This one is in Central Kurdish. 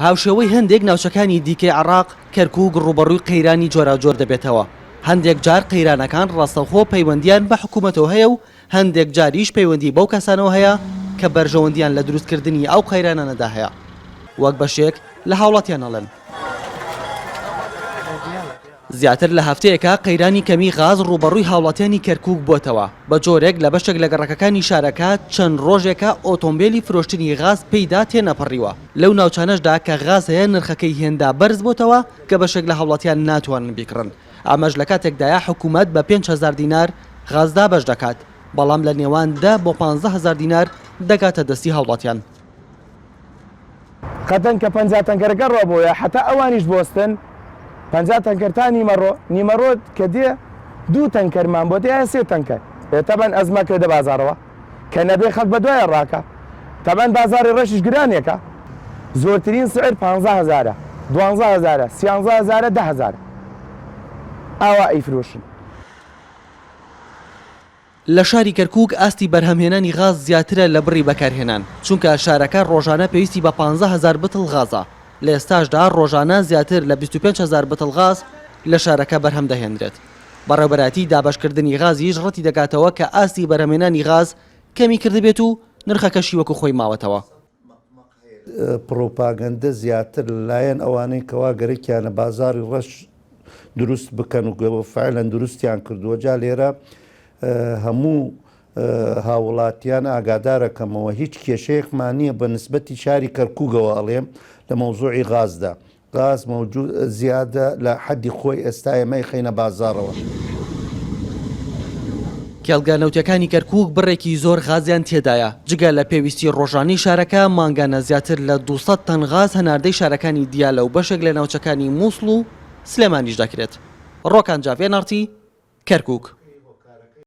هاوشێوەی هەندێک ناوچەکانی دیکەی عێراق کەرکووک ڕوبەڕووی قەیرانی جۆراوجۆر دەبێتەوە. هەندێک جار قەیرانەکان ڕاستەوخۆ پەیوەندیان بە حکوومەتەوە هەیە و هەندێک جاریش پەیوەندی بەو کەسانەوە هەیە کە بەرژەوەندیان لە دروستکردنی ئەو قەیرانانەدا هەیە، وەک بەشێک لە هاوڵاتیان ئەڵێن. زیاتر لە هەفتەیەکە قەیرانی کەمی غاز ڕوبەڕووی هاوڵاتیانی کەرکووک بووتەوە. بە جۆرێک لە بەشێک لە گەڕەکەکانی شارەکە چەند ڕۆژێکە ئۆتۆمبیلی فرۆشتنی غاز پێیدا تێنەپەڕیوە. لەو ناوچانەشدا کە غاز هەیە نرخەکەی هێندا بەرز بۆتەوە کە بەشێک لە هاوڵاتیان ناتوانن بیکڕن. ئامەش لە کاتێکدایە حکوومەت بە 5,000 دینار غازدا بەش دەکات، بەڵام لە نێوان 10 بۆ 15,000 دینار دەگاتە دەستی هاوڵاتیان. قەتەن کە 50 تەنکەرەکە ڕۆبۆیە حتا ئەوانیش بۆستن 50 تەنکەرتا نیمەڕۆت کە دێ 2 تەنکەرمان بۆ دێ 3 تەنکەر تەبەن ئەزمە کردە بازارەوە کە نەبێ خەڵک بە دوایە ڕاکە. تەبەن بازاری ڕەشیش گرانێکە، زۆرترین سعر 15,000 12,000 13,000 10,000 ئاوا ئەیفرۆشن. لە شاری کەرکووک ئاستی بەرهەمهێنانی غاز زیاترە لە بڕی بەکارهێنان، چونکە شارەکە ڕۆژانە پێویستی بە 15,000 بتڵ غازە. لە ئێستاشدا ڕۆژانە زیاتر لە 25,000 بتڵ غاز لە شارەکە بەرهەم دەهێنرێت. بەڕێوەبەراتی دابەشکردنی غازیش ڕەتی دەکاتەوە کە ئاستی بەرهەمهێنانی غاز کەمی کردبێت و نرخەکەشی وەکو خۆی ماوەتەوە. پرۆپاگەندە زیاتر لایەن ئەوانەی کەوا گەرەکیانە بازاری ڕەش دروست بکەن و فعلەن دروستیان کردووە. جا لێرە هەموو هاوڵاتیان ئاگادارەکەمەوە هیچ کێشەیەکمان نییە بە نسبەتی شاری کەرکووکەوە ئەڵێم لە مەوزوعی غازدا. غاز مەوجود زیادە لە حەدی خۆی ئێستا ئێمەی خەینە بازارەوە. کێڵگانەوتەکانی کەرکووک بڕێکی زۆر غازیان تێدایە. جگە لە پێویستی ڕۆژانی شارەکە مانگانە زیاتر لە 200 تەن غاز هەناردەی شارەکانی دیالە و بەشێک لە ناوچەکانی مووسڵ و سلێمانیش دەکرێت. ڕۆکان جاڤێنارتی، کەرکووک.